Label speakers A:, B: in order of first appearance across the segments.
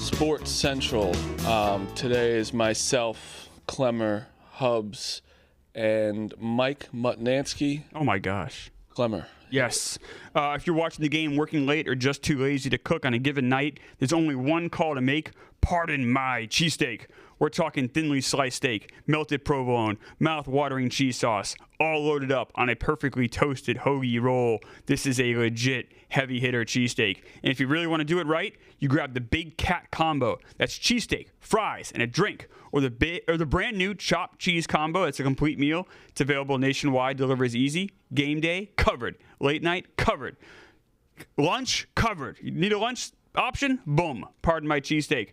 A: Sports Central. Today is myself, Clemmer, Hubs, and Mike Mutnansky.
B: Oh my gosh.
A: Clemmer.
B: Yes. If you're watching the game working late or just too lazy to cook on a given night, there's only one call to make. Pardon my cheesesteak. We're talking thinly sliced steak, melted provolone, mouth-watering cheese sauce, all loaded up on a perfectly toasted hoagie roll. This is a legit heavy-hitter cheesesteak. And if you really want to do it right, you grab the Big Cat Combo. That's cheesesteak, fries, and a drink. Or the brand new chopped cheese combo. It's a complete meal. It's available nationwide. Delivers easy. Game day, covered. Late night, covered. Lunch, covered. You need a lunch option? Boom. Pardon my cheesesteak.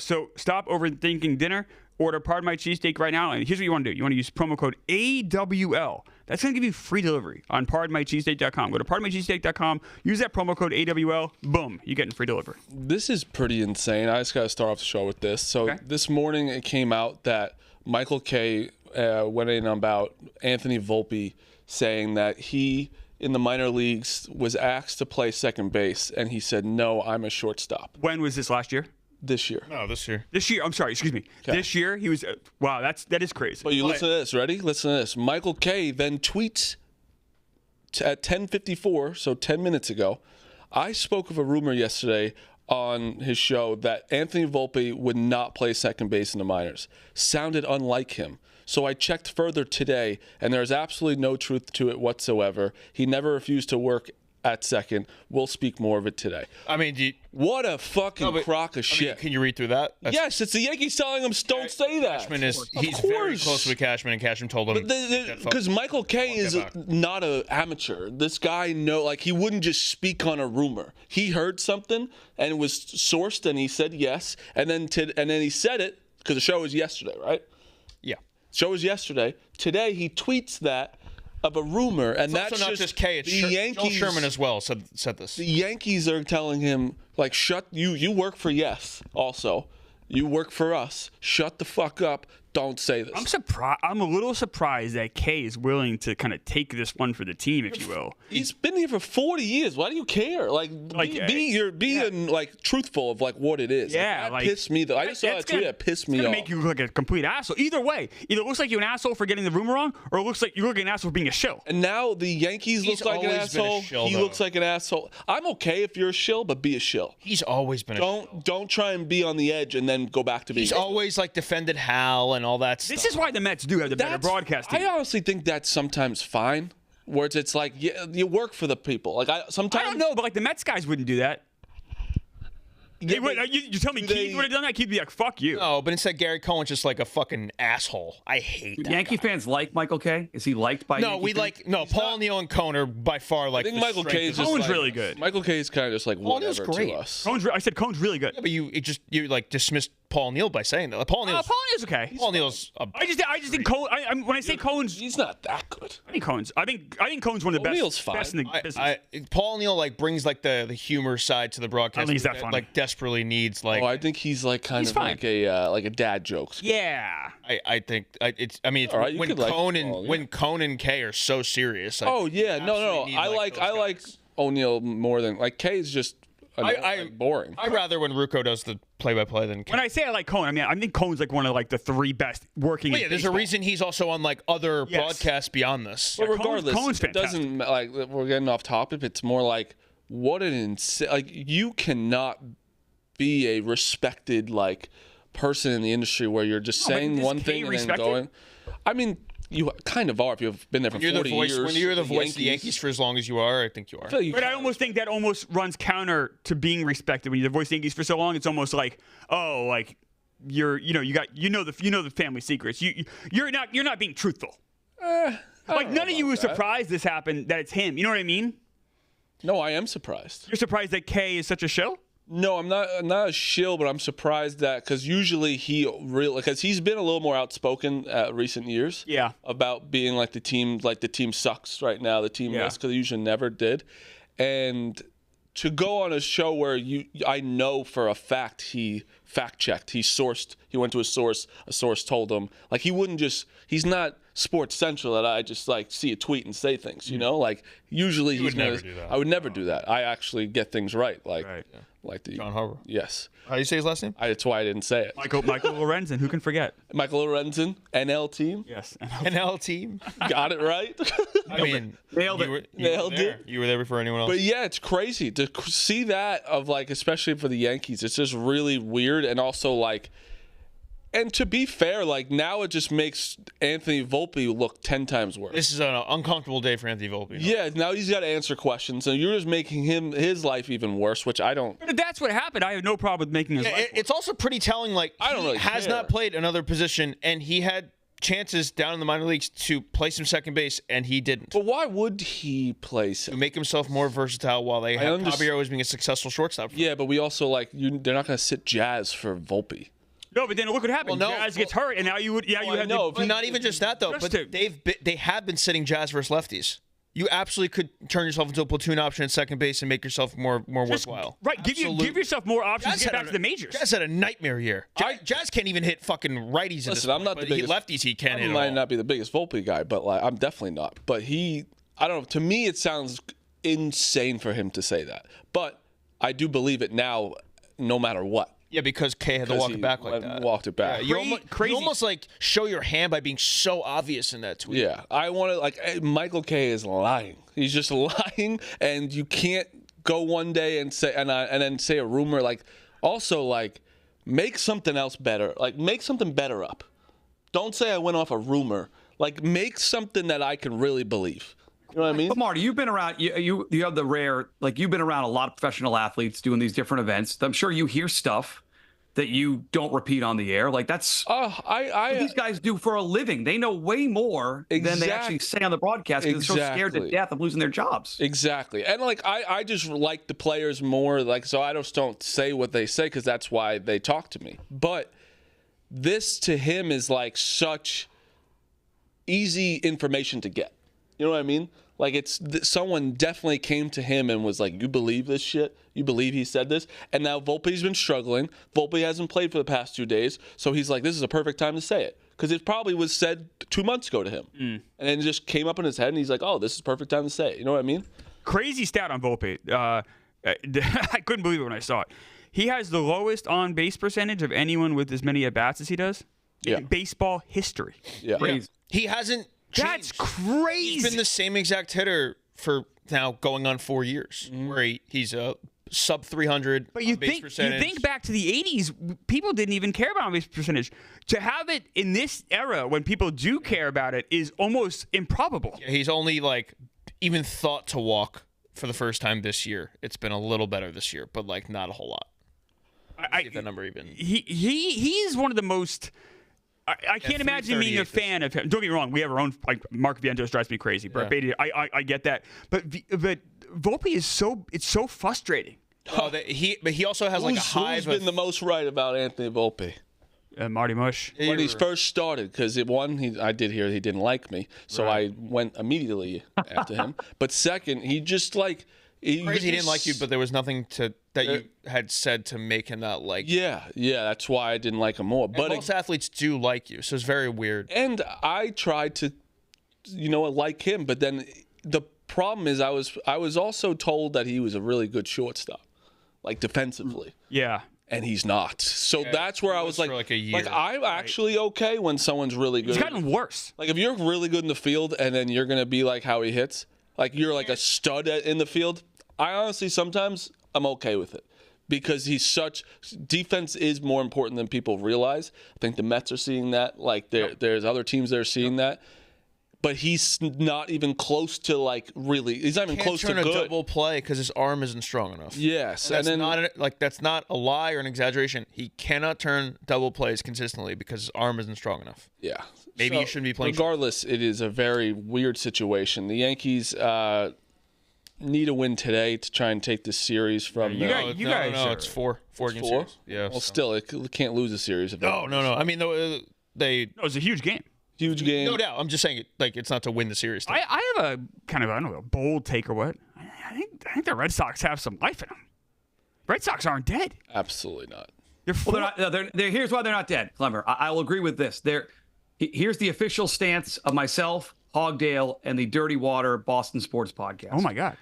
B: So stop overthinking dinner. Order Pardon My Cheesesteak right now. And here's what you want to do. You want to use promo code AWL. That's going to give you free delivery on pardonmycheesesteak.com. Go to pardonmycheesesteak.com. Use that promo code AWL. Boom. You're getting free delivery.
A: This is pretty insane. I just got to start off the show with this. So This morning it came out that Michael Kay went in about Anthony Volpe saying that he, in the minor leagues, was asked to play second base, and he said, no, I'm a shortstop.
B: When was this, last year?
A: This year.
C: No, this year.
B: This year. I'm sorry. Excuse me. Okay. This year, he was. Wow, that is crazy.
A: But you listen to this. Ready? Listen to this. Michael Kay then tweets at 10:54, so 10 minutes ago. I spoke of a rumor yesterday on his show that Anthony Volpe would not play second base in the minors. Sounded unlike him. So I checked further today, and there's absolutely no truth to it whatsoever. He never refused to work at second. We'll speak more of it today.
C: I mean,
A: what a fucking crock of shit.
C: Can you read through that?
A: Yes, it's the Yankees telling him, don't say that.
C: Cashman he's very close with Cashman, and Cashman told him.
A: Because Michael Kay is not an amateur. This guy he wouldn't just speak on a rumor. He heard something and was sourced, and he said yes, and then he said it because the show was yesterday, right?
C: Yeah.
A: Show was yesterday. Today he tweets that of a rumor, and
C: it's
A: that's
C: also not just Kay. It's the Yankees. Joel Sherman as well said this.
A: The Yankees are telling him, shut you work for Yes. Also, you work for us. Shut the fuck up. Don't say this.
B: I'm surprised. I'm a little surprised that Kay is willing to kind of take this one for the team, if you will.
A: He's been here for 40 years. Why do you care? Be truthful of what it is.
B: Yeah,
A: that pissed me though. I just saw that tweet that pissed me off.
B: It's gonna make you look like a complete asshole. Either way, either it looks like you're an asshole for getting the rumor wrong, or it looks like you look like an asshole for being a shill.
A: And now the Yankees look like an asshole. He looks like an asshole. I'm okay if you're a shill, but be a shill.
C: He's always been a shill.
A: Don't try and be on the edge and then go back to being.
C: He's always defended Hal and all that stuff.
B: This is why the Mets do have the better broadcasting.
A: I honestly think that's sometimes fine, where it's you work for the people. I don't
B: know, but the Mets guys wouldn't do that. You tell me Keith would have done that? Keith would be like, fuck you.
C: No, but instead Gary Cohen's just a fucking asshole. I hate that.
D: Yankee fans like Michael Kay? Is he liked by Yankee fans?
C: Paul Neal and Cohen are by far
A: I think Michael Kay is
B: Cohen's really good.
A: Michael Kay is kind of just whatever
C: great.
A: to us.
B: I said Cohen's really good.
C: Yeah, but you dismissed Paul Neal by saying that. Paul Neal's
B: okay.
C: Paul Neal's.
B: I just think Cohen. When I say Cohen's,
A: he's not that good.
B: I think Cohen's one of the best.
A: Neal's fine.
B: Best in the business.
C: Paul Neal brings the humor side to the broadcast.
B: I think he's that funny.
C: Desperately needs
A: I think he's kind of like a dad jokes.
B: Yeah.
C: I think it's. I mean,
A: right,
C: when Cohen and Kay are so serious.
A: No. I like O'Neal more than Kay is just. Boring.
C: I'd rather when Rucco does the play-by-play than Kay.
B: When I say I like Cohen, I think Cohen's one of the three best working.
C: Well, yeah, there's a reason he's also on other broadcasts beyond this.
A: But regardless,
B: Cohen's
A: it doesn't we're getting off topic. It's more what an insane. You cannot be a respected person in the industry where you're just saying one thing and then going. I mean, You kind of are if you've been there for 40 years.
C: When you're the voice of the Yankees for as long as you are, I think you are.
B: But I almost think that almost runs counter to being respected. When you're the voice of the Yankees for so long, it's almost like, oh, like you're the family secrets. You're not being truthful. Like none of you were surprised this happened, that it's him. You know what I mean?
A: No, I am surprised.
B: You're surprised that K is such a shill?
A: No, I'm not a shill, but I'm surprised that because usually because he's been a little more outspoken recent years.
B: Yeah.
A: About being like the team sucks right now. The team is because they usually never did, and to go on a show where I know for a fact he fact checked, he went to a source told him, like he's not Sports Central that I just like see a tweet and say things, you know, like usually I would never do that. I actually get things right. Like the
C: John Harbaugh.
A: Yes.
C: How do you say his last name?
A: That's why I didn't say it.
B: Michael Lorenzen, who can forget?
A: Michael Lorenzen, NL team.
B: Yes.
C: NL team.
A: Got it right.
C: I mean,
B: nailed it.
C: Nailed it. You were there before anyone else.
A: But yeah, it's crazy to see that of like, especially for the Yankees. It's just really weird, and also like. And to be fair, like now it just makes Anthony Volpe look 10 times worse.
C: This is an uncomfortable day for Anthony Volpe.
A: Yeah, now he's got to answer questions, and you're just making his life even worse, which I don't.
B: But that's what happened. I have no problem with making his life worse.
C: It's also pretty telling. Like he has not played another position, and he had chances down in the minor leagues to play some second base, and he didn't.
A: But why would he play
C: to make himself more versatile while they have Javier always being a successful shortstop?
A: Yeah, but we also they're not going to sit Jazz for Volpe.
B: No, but then look what happened. Jazz gets hurt, and now you have
C: no. But not even just that though. But they have been sitting Jazz versus lefties. You absolutely could turn yourself into a platoon option at second base and make yourself more worthwhile.
B: Right, give yourself more options to get back to the majors.
C: Jazz had a nightmare year. Jazz can't even hit fucking righties.
A: Listen, I'm not the biggest
C: lefties. He can't hit.
A: I might not be the biggest Volpe guy, but like I'm definitely not. But I don't know. To me, it sounds insane for him to say that. But I do believe it now, no matter what.
C: Yeah, because K had to walk it back like that.
A: Walked it back.
C: Yeah, you almost like show your hand by being so obvious in that tweet.
A: Yeah, I want to like Michael K is lying. He's just lying, and you can't go one day and say and then say a rumor. Like also like make something else better. Like make something better up. Don't say I went off a rumor. Like make something that I can really believe. You know what I mean?
D: But Marty, you've been around. You have the rare. Like you've been around a lot of professional athletes doing these different events. I'm sure you hear stuff that you don't repeat on the air. Like that's what these guys do for a living. They know way more than they actually say on the broadcast because they're so scared to death of losing their jobs.
A: Exactly. And like I just like the players more, like so I just don't say what they say because that's why they talk to me. But this to him is like such easy information to get. You know what I mean? Like it's someone definitely came to him and was like, "You believe this shit? You believe he said this?" And now Volpe's been struggling. Volpe hasn't played for the past 2 days, so he's like, "This is a perfect time to say it," because it probably was said 2 months ago to him, and then it just came up in his head, and he's like, "Oh, this is perfect time to say it." You know what I mean?
B: Crazy stat on Volpe. I couldn't believe it when I saw it. He has the lowest on base percentage of anyone with as many at bats as he does in baseball history.
A: Yeah,
C: crazy. He hasn't.
B: That's crazy.
C: He's been the same exact hitter for now going on 4 years, where he's a sub 300
B: but you
C: base percentage.
B: You think back to the 80s, people didn't even care about on base percentage. To have it in this era when people do care about it is almost improbable.
C: Yeah, he's only like even thought to walk for the first time this year. It's been a little better this year, but like not a whole lot. I get that number even.
B: He's one of the most. I can't imagine being a fan of him. Don't get me wrong. We have our own. Like Mark Vientos drives me crazy. Brett Beatty. I get that. But Volpe is so frustrating.
C: But he also has like a hive.
A: Who's been the most right about Anthony Volpe?
B: Marty Mush.
A: When he first started, because I did hear he didn't like me, so I went immediately after him. But second, he just like.
C: He didn't like you, but there was nothing that you had said to make him not like you.
A: Yeah, that's why I didn't like him more. But
C: most athletes do like you, so it's very weird.
A: And I tried to, like him, but then the problem is I was also told that he was a really good shortstop, like defensively.
B: Yeah.
A: And he's not. So that's where I was like
C: a year.
A: I'm actually okay when someone's really good.
B: He's gotten worse.
A: Like if you're really good in the field and then you're gonna be like how he hits, like you're like a stud in the field. I honestly sometimes I'm okay with it because defense is more important than people realize. I think the Mets are seeing that. Like there's other teams that are seeing that. but he's not even close to like really. He's not even close to
C: good. Can't turn a double play because his arm isn't strong enough.
A: Yes,
C: and that's not a lie or an exaggeration. He cannot turn double plays consistently because his arm isn't strong enough.
A: Yeah,
C: maybe you shouldn't be playing.
A: Regardless, it is a very weird situation. The Yankees need a win today to try and take this series from.
C: No, it's four games.
A: Four?
C: Yeah.
A: Well, still, it can't lose a series of.
C: No. I mean, it
B: was a huge game.
A: Huge game.
C: No doubt. I'm just saying, it's not to win the series.
B: I have a kind of, I don't know, a bold take or what. I think the Red Sox have some life in them. Red Sox aren't dead.
A: Absolutely not.
D: Here's why they're not dead, Clemmer. I will agree with this. Here's the official stance of myself, Hogdale, and the Dirty Water Boston Sports Podcast.
B: Oh, my God.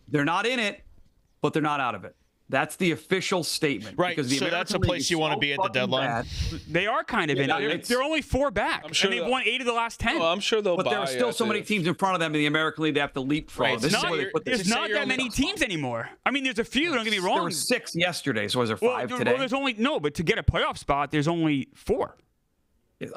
D: They're not in it, but they're not out of it. That's the official statement.
C: Right, so that's a place you want to be at the deadline.
B: Bad. They are kind of in it. They're only 4 back.
A: I'm sure
B: and they've won 8 of the last 10.
A: I'm sure they'll
D: But there are still so many teams in front of them in the American League they have to leapfrog.
B: Right. There's not that many teams anymore. I mean, there's a few, don't get me wrong.
D: There were 6 yesterday, so was there 5 today?
B: Well, there's only, but to get a playoff spot, there's only 4.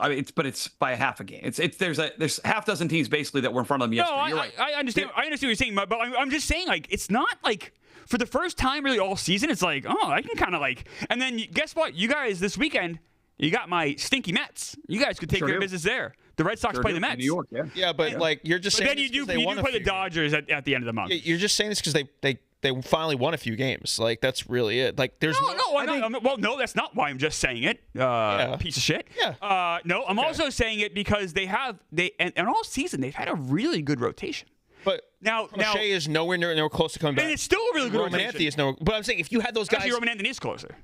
D: I mean, it's by a half a game. There's half dozen teams basically that were in front of them yesterday.
B: No,
D: You're right.
B: I understand. I understand what you're saying, but I'm just saying, like, it's not like for the first time really all season. It's like, oh, I can kind of like, and then guess what? You guys this weekend, you got my stinky Mets. You guys could take care of business there. The Red Sox play the Mets.
D: In New York, yeah.
C: Yeah, but like you're just saying.
B: Then you do play the Dodgers at the end of the month.
C: You're just saying this because they finally won a few games. Like that's really it. Like there's
B: no, that's not why I'm just saying it. Piece of shit.
C: Yeah.
B: No, I'm also saying it because and all season they've had a really good rotation.
C: But
B: now
C: Shea is nowhere near close to coming back.
B: And it's still a really good
C: rotation. Anthony is nowhere. But I'm saying if you had those guys,
B: actually, Roman Anthony is closer.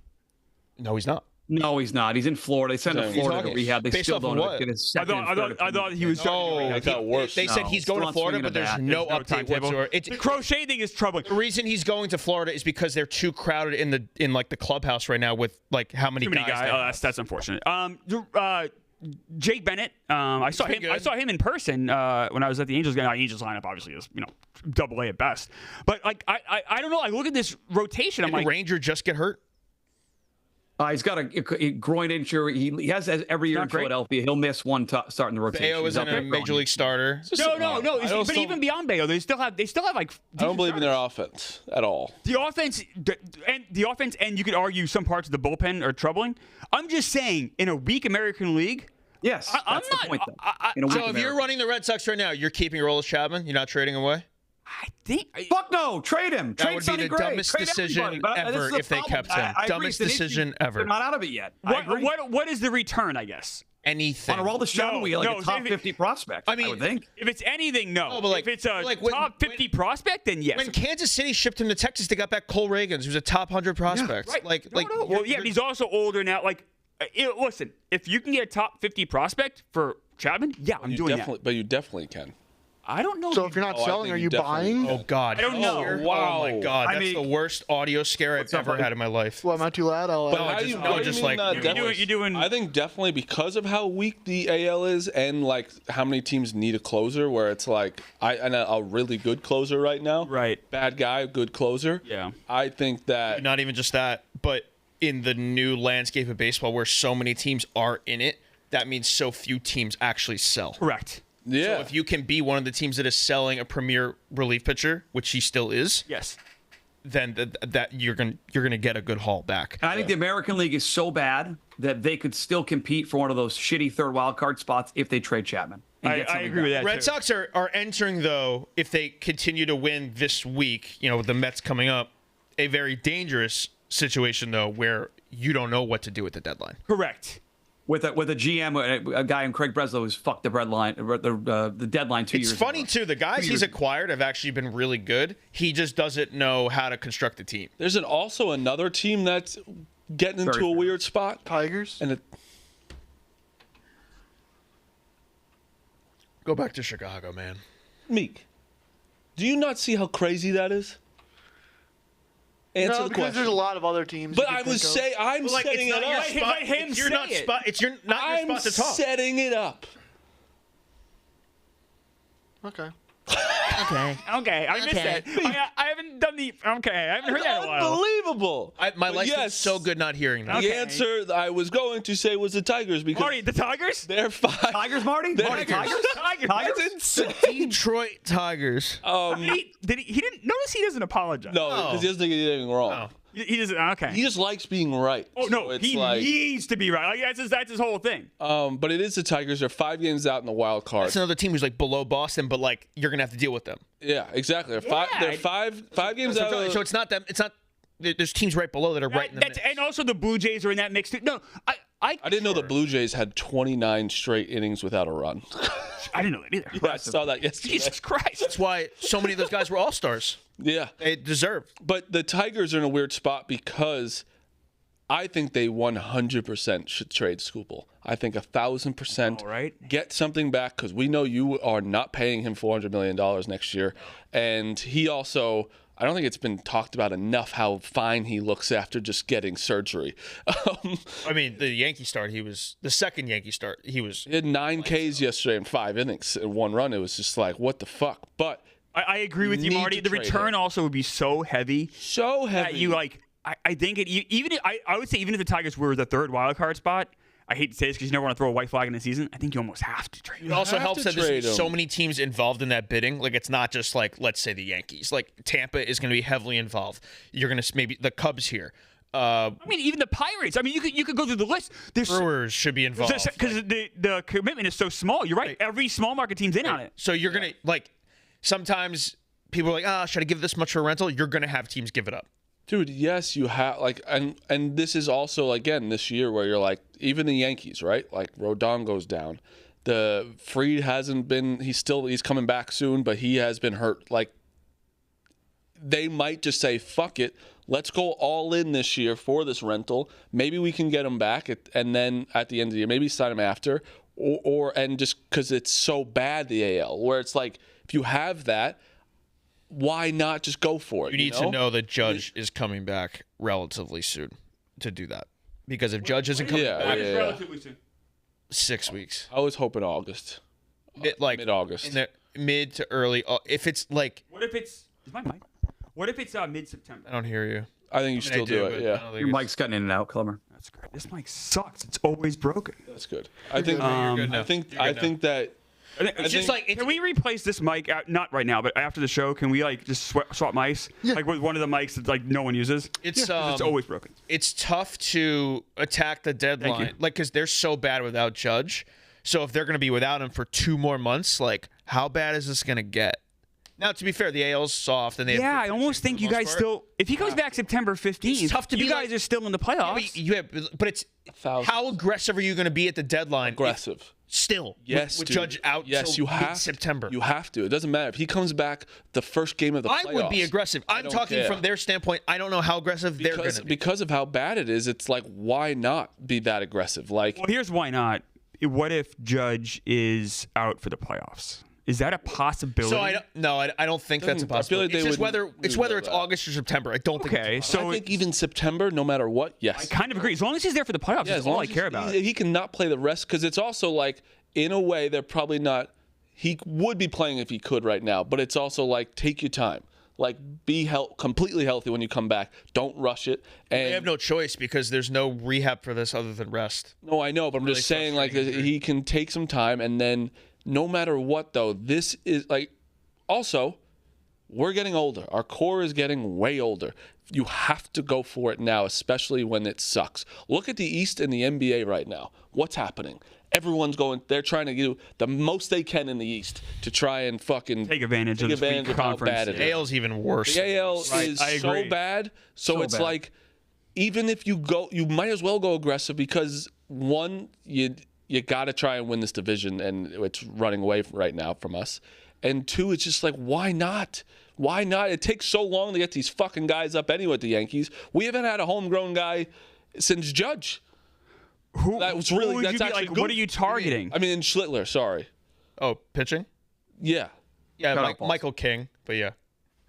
C: No, he's not.
D: No, he's not. He's in Florida. They sent him to Florida to rehab. They still don't know.
B: I thought he was.
C: No, it got worse. They said he's going to Florida, but there's no update whatsoever.
B: The crochet thing is troubling.
C: The reason he's going to Florida is because they're too crowded in the clubhouse right now with like how many guys.
B: That's unfortunate. Jake Bennett. I saw him in person when I was at the Angels game. The Angels lineup obviously is double A at best. But like I don't know. I look at this rotation.
C: Did the Ranger just get hurt?
D: He's got a groin injury. He has every year in Philadelphia. He'll miss one start in the rotation.
C: Bayo isn't a major league starter.
B: No. But even beyond Bayo, they still have like.
A: I don't believe in their offense at all.
B: The offense, and you could argue some parts of the bullpen are troubling. I'm just saying, in a weak American League.
D: Yes, that's the point.
C: So if you're running the Red Sox right now, you're keeping Aroldis Chapman. You're not trading away.
B: I think.
D: Fuck no! Trade him.
C: That would be the dumbest decision ever if they kept him. Dumbest decision ever.
D: They're not out of it yet.
B: What is the return? I guess
C: anything.
D: On Aroldis Chapman, we like a top 50 prospect. I would think
B: if it's anything, no.
C: But
B: if it's a top 50 prospect, then yes.
C: When Kansas City shipped him to Texas, they got back Cole Reagans, who's a top 100 prospect.
B: Yeah, right. Well, yeah, he's also older now. Like, listen, if you can get a top 50 prospect for Chapman, yeah, I'm doing that.
A: But you definitely can.
B: I don't know.
E: So if you're not selling, are you buying?
C: Oh, God.
B: I don't know.
C: Wow. Oh, my God. That's the worst audio scare I've ever had in my life.
E: Well, am I too loud?
B: You're doing.
A: I think definitely because of how weak the AL is and, like, how many teams need a closer where it's like, a really good closer right now.
B: Right.
A: Bad guy, good closer.
B: Yeah.
A: I think that.
C: Not even just that, but in the new landscape of baseball where so many teams are in it, that means so few teams actually sell.
B: Correct.
A: Yeah.
C: So if you can be one of the teams that is selling a premier relief pitcher, which he still is,
B: yes,
C: then that you're gonna get a good haul back.
D: And I think the American League is so bad that they could still compete for one of those shitty third wild card spots if they trade Chapman.
B: I agree with that.
C: Red Sox are entering, though, if they continue to win this week, with the Mets coming up, a very dangerous situation though, where you don't know what to do at the deadline.
B: Correct.
D: With a GM, a guy in Craig Breslow who's fucked the the deadline 2 years ago.
C: It's funny, too. The guys he's acquired have actually been really good. He just doesn't know how to construct a team.
A: There's also another team that's getting into a weird spot.
E: Tigers?
C: Go back to Chicago, man.
A: Meek, do you not see how crazy that is?
E: Answer the question. There's a lot of other teams.
A: But I'm setting it up.
C: It's not your spot to talk.
A: I'm setting it up.
E: Okay.
B: Okay. I missed that. I haven't done the. Okay. I haven't heard that in a while.
A: Unbelievable.
C: My life is so good not hearing that.
A: The answer I was going to say was the Tigers because
B: Marty, the Tigers?
A: they're 5.
D: Tigers, Marty?
A: Tigers.
B: Tigers.
A: That's insane.
C: Detroit Tigers.
B: He didn't notice he doesn't apologize.
A: No, because he doesn't think he did anything wrong.
C: Oh.
B: He doesn't. Okay.
A: He just likes being right.
B: Oh no,
A: So it's
B: he needs to be right. Like, that's his whole thing.
A: But it is the Tigers. They're 5 games out in the wild card.
C: That's another team who's like below Boston, but like you're gonna have to deal with them.
A: Yeah, exactly. They're five games out.
C: So it's not them. It's not. There's teams right below that are right in the mix.
B: And also the Blue Jays are in that mix too. No,
A: I didn't know the Blue Jays had 29 straight innings without a run.
B: I didn't know that either.
A: Yeah, I saw that yesterday.
B: Jesus Christ.
C: That's why so many of those guys were all-stars.
A: Yeah.
C: They deserve.
A: But the Tigers are in a weird spot because I think they 100% should trade Skubal. I think 1,000%
B: All right.
A: get something back because we know you are not paying him $400 million next year. And he also, I don't think it's been talked about enough how fine he looks after just getting surgery.
C: I mean, the Yankee start, he was the second Yankee start. He
A: had 9 Ks yesterday in 5 innings and 1 run. It was just like, what the fuck? But
B: I agree with you,
A: need
B: Marty.
A: to
B: The
A: trade
B: return
A: him.
B: also would be so heavy.
A: So heavy.
B: That you like. I think it even. I would say even if the Tigers were the third wild card spot. I hate to say this because you never want to throw a white flag in the season. I think you almost have to trade.
C: It also helps that there's
A: him.
C: so many teams involved in that bidding. Like, it's not just like, let's say the Yankees. Like, Tampa is going to be heavily involved. You're going to maybe the Cubs here.
B: I mean, even the Pirates. I mean, you could go through the list. There's
C: Brewers should be involved.
B: Because the commitment is so small. You're right. Every small market team's in on it.
C: So you're going to, like, sometimes people are like, should I give this much for a rental? You're going to have teams give it up.
A: Dude, yes, you have and this is also again this year where you're like even the Yankees, right? Like Rodon goes down. The Fried hasn't been he's coming back soon, but he has been hurt. Like they might just say, fuck it, let's go all in this year for this rental. Maybe we can get him back and then at the end of the year, maybe sign him after or just because it's so bad the AL, where it's like if you have that, why not just go for it?
C: You need to know that Judge is coming back relatively soon to do that. Because if Judge isn't coming back,
B: Relatively soon.
C: 6 weeks.
A: I was hoping August. Mid-August.
C: Mid to early. If it's like.
B: What if it's. Is my mic? What if it's mid-September?
C: I don't hear you.
A: I think you still do it, yeah.
D: Your mic's cutting in and out, Clemmer.
B: That's great. This mic sucks. It's always broken.
A: That's good. I think that.
B: It's just like, can we replace this mic? Not right now, but after the show, can we like just swap mics? Yeah. Like with one of the mics that like no one uses. It's always broken.
C: It's tough to attack the deadline, like because they're so bad without Judge. So if they're going to be without him for 2 more months, like how bad is this going to get? Now, to be fair, the AL's soft, and
B: I almost think you guys still. If he comes back September 15th, it's tough to you guys are still in the playoffs.
C: But it's how aggressive are you going to be at the deadline?
A: Aggressive.
C: Still,
A: yes,
C: with Judge out.
A: Yes, you have
C: September.
A: You have to. It doesn't matter if he comes back the first game of the playoffs.
C: I would be aggressive. I'm talking from their standpoint. I don't know how aggressive they're going to be
A: because of how bad it is. It's like, why not be that aggressive? Like,
B: well, here's why not. What if Judge is out for the playoffs? Is that a possibility?
C: So I don't think that's a possibility. It's just whether it's August or September. I don't think.
A: Okay, so I think even September, no matter what, yes.
B: I kind of agree. As long as he's there for the playoffs, that's all I care about.
A: He cannot play the rest because it's also like, in a way, they're probably not. He would be playing if he could right now, but it's also like, take your time. Like, be completely healthy when you come back. Don't rush it. And
C: they have no choice because there's no rehab for this other than rest.
A: No, I know, but I'm just saying, like, he can take some time, and then no matter what, though, this is like. Also, we're getting older. Our core is getting way older. You have to go for it now, especially when it sucks. Look at the East and the NBA right now. What's happening? Everyone's they're trying to do the most they can in the East to try and fucking
B: take advantage of
A: how bad it is.
C: The AL's even worse.
A: The AL is so bad. So it's like, even if you go, you might as well go aggressive because one, you got to try and win this division, and it's running away right now from us. And two, it's just like, why not? Why not? It takes so long to get these fucking guys up anyway at the Yankees. We haven't had a homegrown guy since Judge. That's actually good.
B: What are you targeting?
A: I mean, Schlittler, sorry.
C: Oh, pitching?
A: Yeah.
C: Yeah, Michael King, but yeah.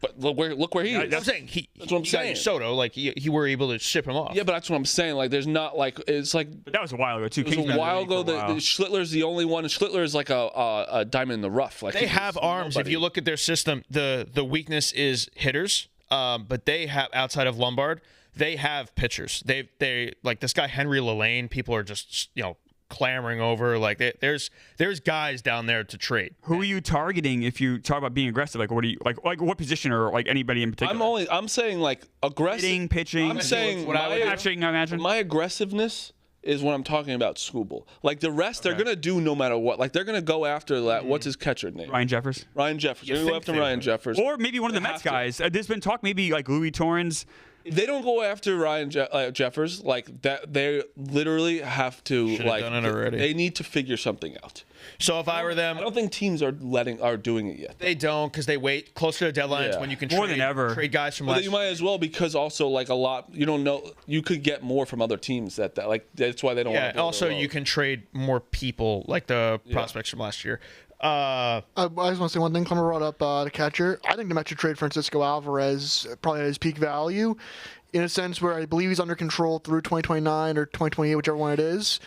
A: But look where he is.
C: That's what I'm saying.
A: That's what I'm saying.
C: Soto, like he were able to ship him off.
A: Yeah, but that's what I'm saying. Like, there's not like it's like.
B: But that was a while ago too.
A: It was a while ago. The Schlittler's the only one. And Schlittler is like a diamond in the rough. Like
C: they have arms.
A: Nobody.
C: If you look at their system, the weakness is hitters. But they have, outside of Lombard, they have pitchers. They like this guy Henry Lelane. People are just clamoring over. Like there's guys down there to trade.
B: Who are you targeting if you talk about being aggressive? Like, what are you like what position or like anybody in particular?
A: I'm saying like aggressive
B: hitting, pitching.
A: I'm saying
B: catching. I imagine
A: my aggressiveness is what I'm talking about. Skubal. Like the rest, they're gonna do no matter what. Like they're gonna go after that. What's his catcher name?
B: Ryan Jeffers.
A: They're gonna go after Ryan Jeffers,
B: or maybe one of the Mets guys. There's been talk maybe like Louis Torrens.
A: They don't go after Ryan Jeffers like that. They literally have to
C: done it already.
A: They need to figure something out.
C: So if I were them,
A: I don't think teams are doing it yet.
C: They don't, because they wait closer to deadlines when you can
B: more than ever
C: trade guys from last
A: you might as well, because also like a lot you don't know, you could get more from other teams that like that's why they don't.
C: Yeah, also you can trade more people like the prospects from last year.
E: I just want to say one thing. Clemmer brought up the catcher. I think the Mets should trade Francisco Alvarez probably at his peak value, in a sense where I believe he's under control through 2029 or 2028, whichever one it is.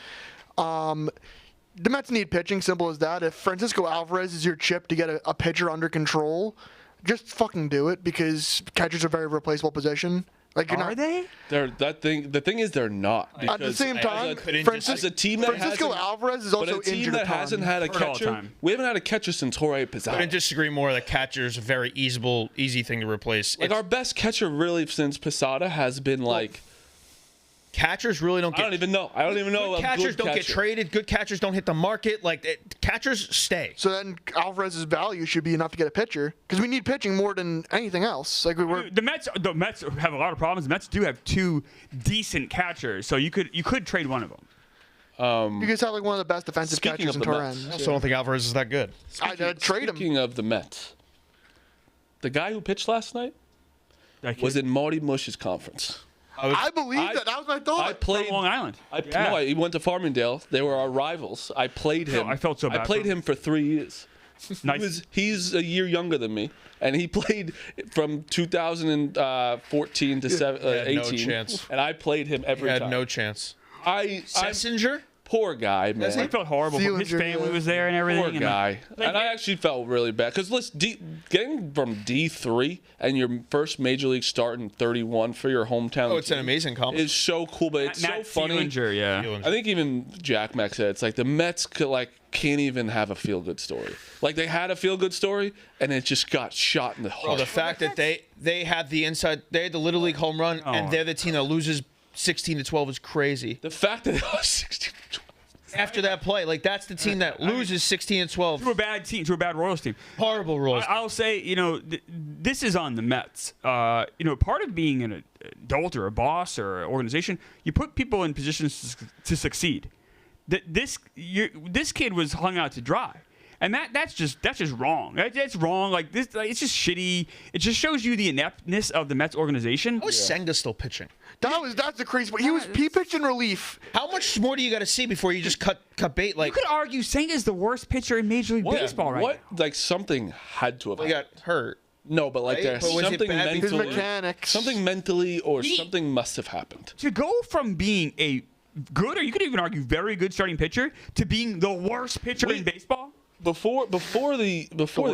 E: The Mets need pitching, simple as that. If Francisco Alvarez is your chip to get a pitcher under control, just fucking do it, because catchers are a very replaceable position. Like
B: Are they?
A: The thing is they're not.
E: At the same time, Francisco Alvarez is also injured.
A: But a team that hasn't had a catcher, we haven't had a catcher since Jorge Posada.
C: I couldn't disagree more. The catcher is a very easy thing to replace.
A: Like our best catcher really since Posada has been like.
C: Catchers really don't get.
A: I don't even know.
C: Good catchers don't get traded. Good catchers don't hit the market. Catchers stay.
E: So then Alvarez's value should be enough to get a pitcher, because we need pitching more than anything else. Like
B: the Mets have a lot of problems. The Mets do have two decent catchers, so you could trade one of them.
E: You guys have like one of the best defensive catchers in Torrens.
C: I also don't think Alvarez is that good.
E: I'd trade him.
A: Speaking of the Mets, the guy who pitched last night was in Marty Mush's conference.
E: I believe that. That was my thought.
A: I played
B: from Long Island.
A: No, he went to Farmingdale. They were our rivals. I played him.
B: I felt so bad.
A: I played him for 3 years.
B: Nice.
A: He's a year younger than me, and he played from 2014 to 18.
C: No chance.
A: And I played him every time.
C: He had no chance.
A: Sessinger? Poor guy, man.
B: I felt horrible. His family was there and everything.
A: Poor guy. And I actually felt really bad. Because getting from D3 and your first major league start in 31 for your hometown
C: it's an amazing compliment.
A: Is so cool, but it's so funny.
B: Yeah.
A: I think even Jack Mack said it's like the Mets can't even have a feel-good story. Like they had a feel-good story, and it just got shot in the heart.
C: Well, the fact that they had the Little League home run, and they're the team that loses 16-12 is crazy.
A: The fact that it was 16-12.
C: After that play, that's the team that loses 16-12
B: to a bad team, to a bad Royals team.
C: Horrible Royals.
B: I'll say, this is on the Mets. Part of being an adult or a boss or an organization, you put people in positions to succeed. This kid was hung out to dry. And that's just wrong. That's wrong. Like this, it's just shitty. It just shows you the ineptness of the Mets organization.
C: How is Senga still pitching?
E: That's the crazy. He pitched in relief.
C: How much more do you got to see before you just cut bait?
B: You could argue Senga is the worst pitcher in Major League Baseball right now.
A: Like something had to have.
C: He got hurt.
A: No, but there's something mentally.
E: His mechanics.
A: Something mentally or something must have happened.
B: To go from being a good, or you could even argue very good starting pitcher, to being the worst pitcher in baseball.
A: Before the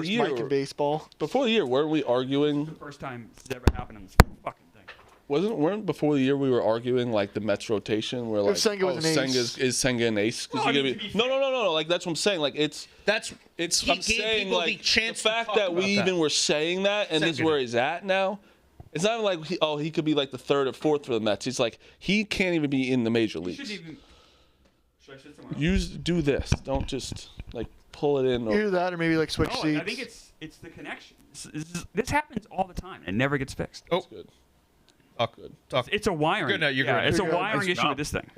A: year,
E: Mike in baseball.
A: Before the year, weren't we arguing?
B: The first time this has ever happened in this fucking thing.
A: Weren't before the year we were arguing the Mets rotation? We're like,
E: Senga was an ace.
A: Is Senga an ace?
B: Well,
A: No. Like that's what I'm saying. Like I'm saying the fact that we even were saying that, and this is where he's at now. It's not like he could be the third or fourth for the Mets. He's he can't even be in the major leagues.
B: Should I sit somewhere else?
A: Do this. Don't just pull it in.
E: Either that or maybe switch seats.
B: I think it's the connection. This happens all the time. It never gets fixed.
A: Oh, good.
C: Good.
B: It's a wiring.
C: Good. No, you're good.
B: It's a wiring issue with this thing.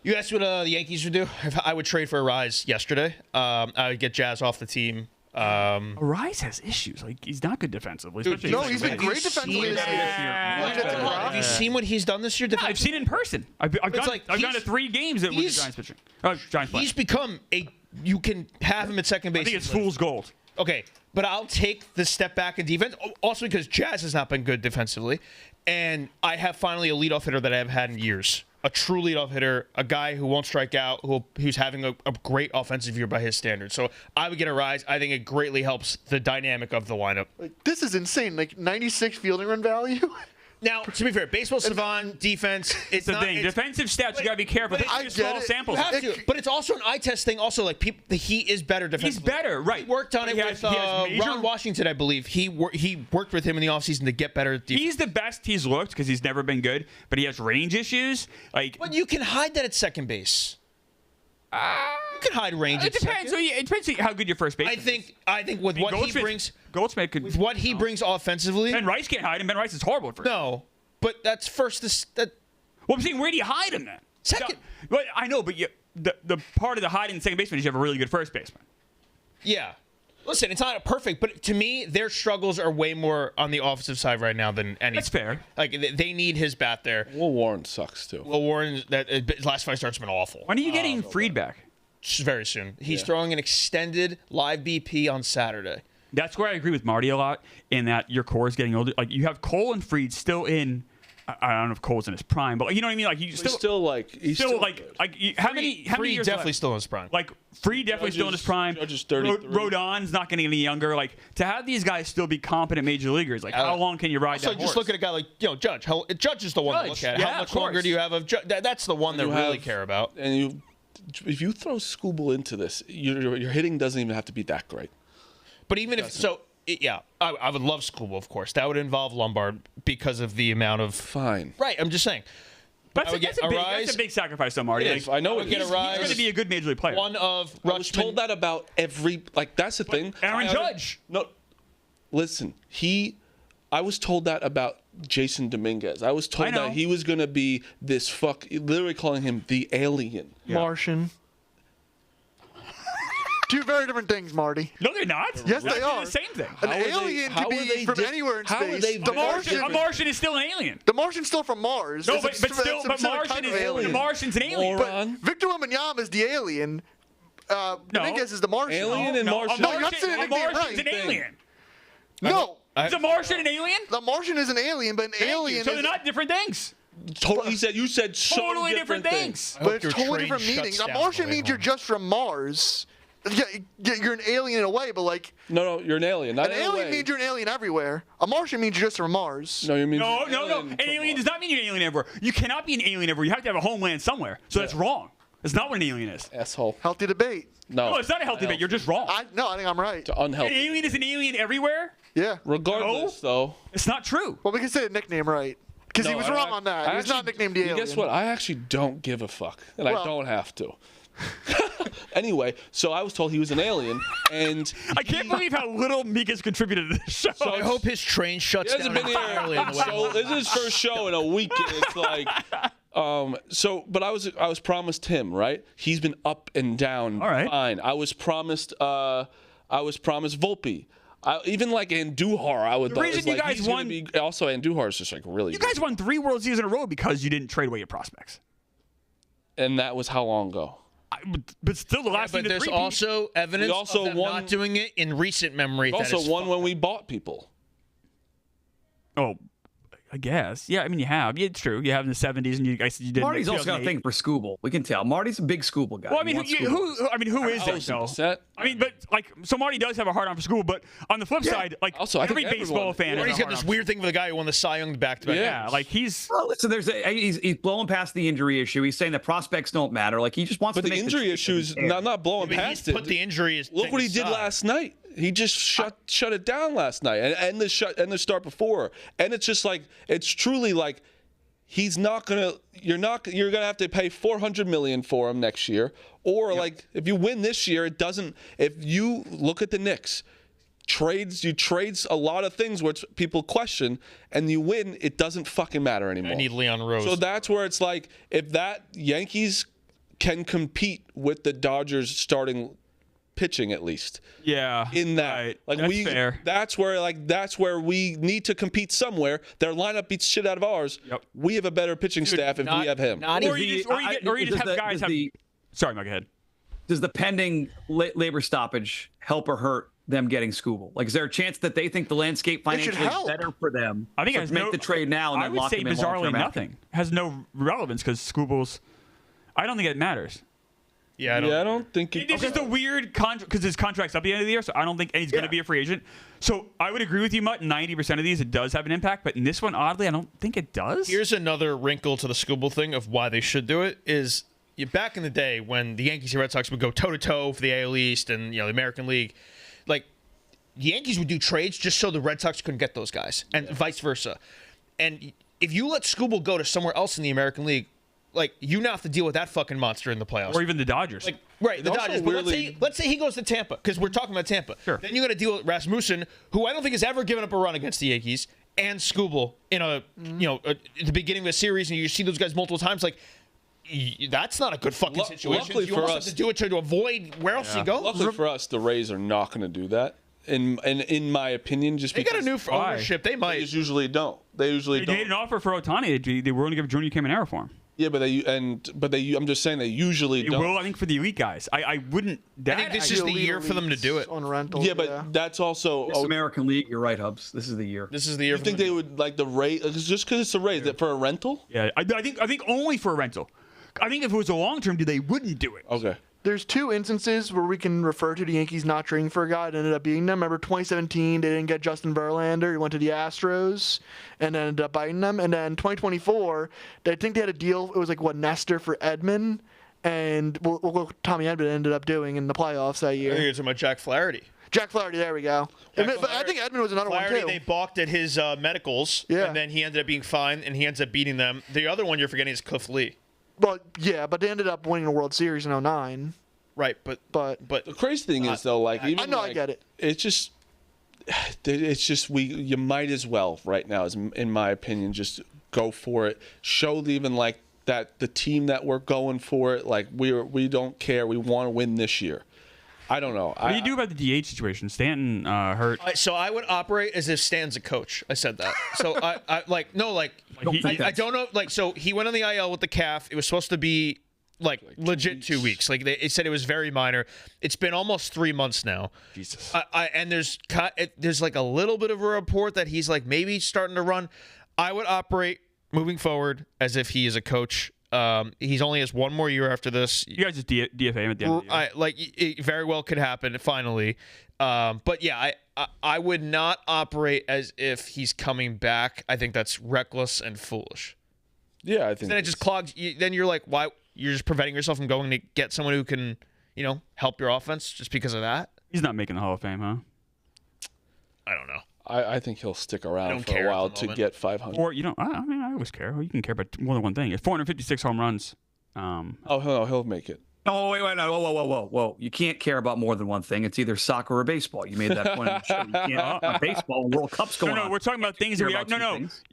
C: You asked what the Yankees would do. If I would trade for Arise yesterday. I would get Jazz off the team.
B: Arise has issues. He's not good defensively.
E: He's been great defensively this year.
C: Have you seen what he's done this year?
B: Yeah, I've seen it in person. I've gone to 3 games with the Giants pitching. Giants playing.
C: He's become you can have him at second base.
B: I think it's fool's gold.
C: Okay, but I'll take the step back in defense. Also because Jazz has not been good defensively, and I have finally a leadoff hitter that I have had in years. A true leadoff hitter, a guy who won't strike out, who's having a great offensive year by his standards. So I would get a rise. I think it greatly helps the dynamic of the lineup.
E: This is insane. Like 96 fielding run value.
C: Now, to be fair, baseball savant defense. It's
B: the
C: not,
B: thing. Defensive stats, you gotta be careful. This is a small sample.
C: You have to, but it's also an eye test thing. Also, like he is better defensively.
B: He's better, right?
C: He worked on it with Ron Washington, I believe. He worked with him in the offseason to get better at defense.
B: He's the best he's looked because he's never been good, but he has range issues.
C: But you can hide that at second base. You can hide range.
B: It depends. It depends how good your first base.
C: I think with what he brings,
B: Goldschmidt could.
C: with what he brings offensively.
B: Ben Rice can't hide him. Ben Rice is horrible for.
C: No, but that's first. Well,
B: I'm saying, where do you hide him then?
C: Second.
B: Well, I know, but the part of the hiding second baseman is you have a really good first baseman.
C: Yeah. Listen, it's not perfect, but to me, their struggles are way more on the offensive side right now than any.
B: That's fair.
C: Like they need his bat there.
A: Will Warren sucks too.
C: Will Warren, his last 5 starts have been awful.
B: When are you getting Fried back?
C: Very soon. He's throwing an extended live BP on Saturday.
B: That's where I agree with Marty a lot in that your core is getting older. Like you have Cole and Fried still in. I don't know if Cole's in his prime, but you know what I mean. Like he's still how many years
C: definitely
B: left?
C: Still in his prime.
B: Like Fried definitely still in his prime.
A: Judge is 33.
B: Rodon's not getting any younger. Like to have these guys still be competent major leaguers. Like how long can you ride that horse?
C: So just look at a guy like Judge. Judge is the one to look at.
B: Yeah,
C: how much longer do you have of Judge? That's the one that really care about.
A: And if you throw Skubal into this, your hitting doesn't even have to be that great.
C: But even if so. Yeah, I would love Skubal, of course. That would involve Lombard because of the amount of...
A: Fine.
C: Right, I'm just saying.
B: That's a big sacrifice, though, Marty.
A: I know
C: he's
B: going to be a good major league player.
C: One of
A: I was told that about every... Like, that's the thing.
B: Aaron Judge.
A: No, listen. I was told that about Jason Dominguez. I was told that he was going to be this literally calling him the alien.
E: Yeah. Martian. Two very different things, Marty.
B: No, they're not.
E: Yes, they are.
B: The same thing.
E: An alien could be from anywhere in space.
B: A Martian is still an alien.
E: The Martian's still from Mars.
B: No, but Martian's an alien.
E: But Victor Wembanyama is the alien. Dominguez is the Martian.
A: Alien and Martian.
E: No, you're not saying
B: a Martian's an alien.
E: No.
B: Is a Martian an alien?
E: The Martian is an alien, but an alien
B: So they're not different things.
A: You said
B: totally different things.
E: But it's totally different meanings. A Martian means you're just from Mars. Yeah, you're an alien in a way, but like...
A: No, you're an alien. Not
E: an alien means you're an alien everywhere. A Martian means you're just from Mars.
A: No, you mean...
B: No. An alien does not mean you're an alien everywhere. You cannot be an alien everywhere. You have to have a homeland somewhere. So that's wrong. That's not what an alien is.
A: Asshole.
E: Healthy debate.
B: No, it's not a healthy debate. You're just wrong.
E: I think I'm right.
A: Unhealthy.
B: An alien is an alien everywhere?
E: Yeah.
A: Regardless, though.
B: It's not true.
E: Well, we can say a nickname right. Because he was wrong on that. He was not nicknamed the alien.
A: Guess what? I actually don't give a fuck. And I don't have to. Anyway, so I was told he was an alien, and
B: I can't believe how little Mika's contributed to this show.
C: So I hope his train shuts down.
A: He hasn't been here. So this is his first show in a week, and it's like, but I was promised him, right? He's been up and down.
B: All right.
A: Fine. I was promised Volpe. Even like Andujar, I would.
B: The reason you guys won.
A: Also, Andujar is just like really.
B: You guys won 3 World Series in a row because you didn't trade away your prospects.
A: And that was how long ago?
B: But still, the last.
C: But there's also evidence of them not doing it in recent memory.
A: We also won when we bought people.
B: Oh, I guess. Yeah, I mean, you have. Yeah, it's true. You have in the 70s, and you did.
D: Marty's also got a thing for Skubal. We can tell. Marty's a big Skubal guy.
B: Well, I mean, who is that?
A: So?
B: I mean, but so Marty does have a hard on for Skubal, but on the flip side, like
A: also,
B: every baseball fan,
C: Marty's got this weird thing for the guy who won the Cy Young back-to-back.
B: Yeah, like he's.
D: Well, listen, he's blowing past the injury issue. He's saying the prospects don't matter. Like he just wants to.
A: But the injury issue is not blowing past it.
C: Put the injury.
A: Look what he did last night. He just shut it down last night, and the start before, and it's just like it's truly like he's not gonna. You're gonna have to pay $400 million for him next year, or like if you win this year, it doesn't. If you look at the Knicks, you trades a lot of things which people question, and you win, it doesn't fucking matter anymore.
C: I need Leon Rose.
A: So that's where it's like if that Yankees can compete with the Dodgers starting pitching at least.
B: Yeah.
A: In that.
B: Right.
A: Like
B: that's fair.
A: That's where we need to compete somewhere. Their lineup beats shit out of ours.
B: Yep.
A: We have a better pitching staff if we have him.
B: Or you just have guys have. Sorry, Mike, go ahead.
D: Does the pending labor stoppage help or hurt them getting Skubal? Like, is there a chance that they think the landscape financially is
E: help.
D: better for them?
B: I think
D: to make the trade now and then lock him in.
B: I would say bizarrely
D: long-term
B: nothing. Has no relevance because Skubal's. I don't think it matters.
C: Yeah,
A: I don't think
B: It's just a weird contract because his contract's up at the end of the year, so I don't think he's going to be a free agent. So I would agree with you, Mutt. 90% of these, it does have an impact, but in this one, oddly, I don't think it does.
C: Here's another wrinkle to the Skubal thing of why they should do it is back in the day when the Yankees and Red Sox would go toe-to-toe for the AL East and the American League, like the Yankees would do trades just so the Red Sox couldn't get those guys and vice versa. And if you let Skubal go to somewhere else in the American League, like you now have to deal with that fucking monster in the playoffs.
B: Or even the Dodgers.
C: Like, right, the Dodgers. But let's say he goes to Tampa, because we're talking about Tampa.
B: Sure.
C: Then you got to deal with Rasmussen, who I don't think has ever given up a run against the Yankees, and Skubal in at the beginning of the series, and you see those guys multiple times. Like, that's not a good fucking situation.
A: Luckily
C: You
A: for
C: almost
A: us,
C: have to do it to avoid where else he goes.
A: Luckily for us, the Rays are not going to do that. In my opinion, just
C: They
A: because
C: got a new ownership. They
A: they
C: might.
A: just usually don't. They usually
B: They
A: don't.
B: made an offer for Ohtani. They were going to give Junior Caminero for him.
A: Yeah, but I'm just saying they usually
B: They
A: don't.
B: will, I think, for the elite guys. I wouldn't.
C: I think this is the year for them to do it.
E: On rental.
A: Yeah, but that's also.
D: This American League, you're right, Hubs. This is the year.
C: This is the year.
A: You think they would like the Rays just because it's the Rays that for a rental?
B: Yeah, I think only for a rental. I think if it was a long term deal, they wouldn't do it.
A: Okay.
E: There's two instances where we can refer to the Yankees not trading for a guy that ended up beating them. Remember 2017, they didn't get Justin Verlander. He went to the Astros and ended up biting them. And then 2024, they think they had a deal. It was like, Nestor for Edman. And what Tommy Edman ended up doing in the playoffs that
C: I
E: year.
C: think it's about Jack Flaherty.
E: Jack Flaherty, there we go. But I think Edman was another
C: Flaherty,
E: one, too.
C: they balked at his medicals, and then he ended up being fine, and he ends up beating them. The other one you're forgetting is Cliff Lee.
E: Well, yeah, but they ended up winning the World Series in 2009.
C: Right, but
A: the crazy thing is though, like even
E: I know,
A: like,
E: I get it.
A: It's just you might as well right now, in my opinion, just go for it. Show even like that the team that we're going for it. Like we don't care. We want to win this year. I don't know.
B: What do you do about the DH situation? Stanton hurt.
C: So I would operate as if Stan's a coach. I said that. So I don't know. Like, so he went on the IL with the calf. It was supposed to be like legit 2 weeks. Like they said, it was very minor. It's been almost 3 months now.
B: Jesus.
C: And there's like a little bit of a report that he's like maybe starting to run. I would operate moving forward as if he is a coach. He's only has one more year after this.
B: You guys just DFA him at the end of the year.
C: It very well could happen finally. But yeah, I would not operate as if he's coming back. I think that's reckless and foolish.
A: Yeah, I think.
C: Then it just clogs. Then you're like, why? You're just preventing yourself from going to get someone who can, help your offense just because of that.
B: He's not making the Hall of Fame, huh?
C: I don't know.
A: I think he'll stick around for a while to get 500.
B: Or I always care. You can care about more than one thing. It's 456 home runs.
A: He'll make it.
D: Oh, wait, no, whoa. You can't care about more than one thing. It's either soccer or baseball. You made that point on the show. You can't baseball and World Cup's going on.
B: No, we're talking about things that we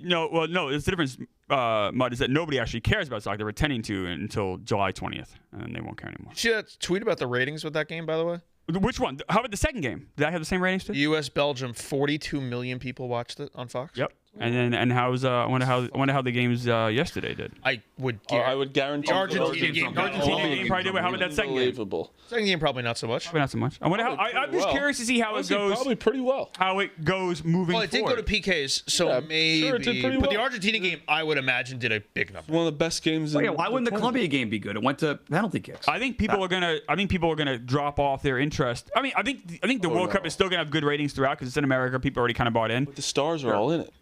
B: No, it's the difference, Mud, is that nobody actually cares about soccer. They're pretending to until July 20th, and then they won't care anymore.
C: Did you see that tweet about the ratings with that game, by the way?
B: Which one? How about the second game? Did I have the same ratings too?
C: U.S.-Belgium, 42 million people watched it on Fox.
B: Yep. And how's I wonder how the games yesterday did.
C: I would
A: guarantee
C: the Argentina game
B: probably did. How about that second game?
A: Unbelievable.
C: Second game probably not so much.
B: Probably not so much. I wonder how. I'm just curious to see how it goes.
A: Probably pretty well.
B: How it goes moving
C: Well, it did
B: forward.
C: go to PKs, so
A: Yeah,
C: maybe.
A: sure, it did pretty
C: But the
A: well.
C: Argentina game, I would imagine, did a big number.
A: One of the best games.
D: Why wouldn't the Colombia game be good? It went to penalty kicks.
B: I think people are gonna drop off their interest. I think the World Cup is still gonna have good ratings throughout because it's in America. People already kind of bought in.
A: But the stars are all in it.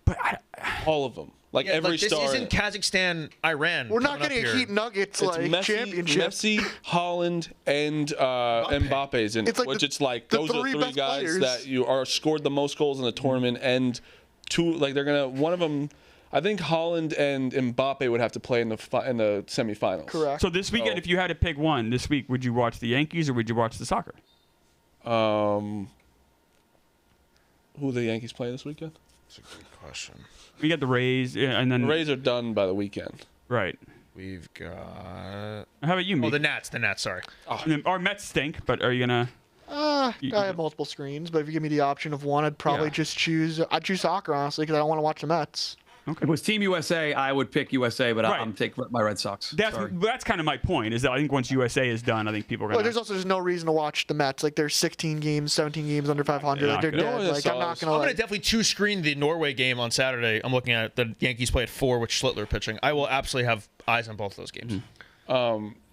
B: But
A: All of them. Like every
C: this
A: star.
C: isn't Kazakhstan, Iran.
E: We're not
C: coming
E: getting
C: up
E: a
C: here.
E: Heat Nuggets
A: It's
E: championship.
A: Messi, Holland, and Mbappe's in it.
E: It's like
A: which
E: the-
A: it's like
E: the
A: those are
E: three
A: three
E: best
A: guys
E: players.
A: that you are scored the most goals in the tournament, and two they're gonna one of them. I think Holland and Mbappe would have to play in the semifinals.
E: Correct.
B: so this weekend, if you had to pick one this week, would you watch the Yankees or would you watch the soccer?
A: Who the Yankees play this weekend?
C: That's a good question.
B: We got the Rays, and then
A: The Rays are done by the weekend.
B: right.
C: We've got.
B: How about you,
C: Oh,
B: Meek?
C: the Nats. Sorry.
B: And then our Mets stink, but are you gonna?
E: I have multiple screens, but if you give me the option of one, I'd probably just choose. I'd choose soccer honestly because I don't want to watch the Mets.
D: If it was Team USA, I would pick USA, but
B: Right.
D: I'm taking my Red Sox.
B: That's kind of my point. Is that I think once USA is done, I think people are going.
E: Well, there's also just no reason to watch the Mets. Like there's 16 games, 17 games under 500. Like they're dead. Like I'm not gonna.
C: I'm gonna definitely two-screen the Norway game on Saturday. I'm looking at the Yankees play at 4 with Schlittler pitching. I will absolutely have eyes on both those games.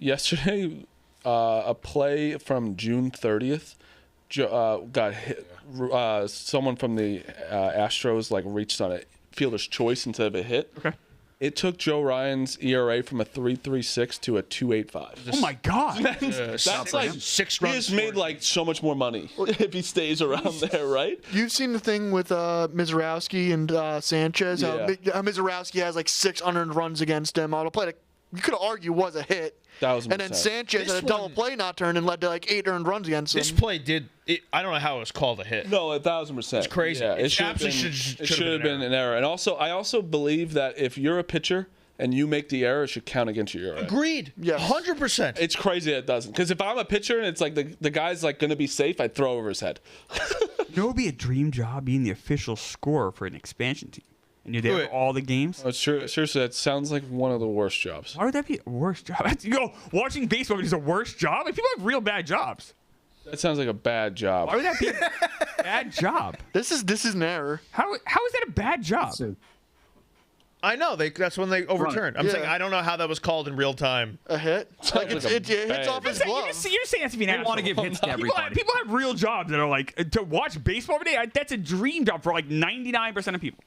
A: Yesterday, a play from June 30th got hit. Someone from the Astros reached on a fielder's choice instead of a hit.
B: Okay.
A: It took Joe Ryan's ERA from a 3.36 to a 2.85.
B: Oh my God!
A: That's like
C: 6
A: he
C: runs.
A: has made so much more money if he stays around there, right?
E: You've seen the thing with Mizorowski and Sanchez.
A: Yeah.
E: How Mizorowski has 600 runs against him. On a play that you could argue was a hit.
A: 1,000%.
E: And then Sanchez had a double play not turned and led to 8 earned runs against him.
C: This play did. I don't know how it was called a hit.
A: No, 1,000%. It's
C: crazy.
A: Yeah,
C: It
A: should have been an error. And I also believe that if you're a pitcher and you make the error, it should count against your ERA.
C: Agreed.
E: Yeah.
C: 100%.
A: It's crazy that it doesn't. Because if I'm a pitcher and it's the guy's going to be safe, I'd throw over his head.
B: You know, it would be a dream job being the official scorer for an expansion team, and you're there for all the games.
A: Oh, seriously, that sounds like one of the worst jobs.
B: Why would that be a worst job? Watching baseball is a worst job. People have real bad jobs.
A: That sounds like a bad job.
B: Why would that be a bad job?
E: This is an error.
B: How is that a bad job?
C: I know. That's when they overturned. I'm
E: Yeah.
C: saying I don't know how that was called in real time.
E: A hit? It hits off his glove.
B: You're saying that's to be an
D: They want to
B: asshole.
D: give hits to everybody.
B: People have real jobs that are to watch baseball every day. That's a dream job for 99% of people.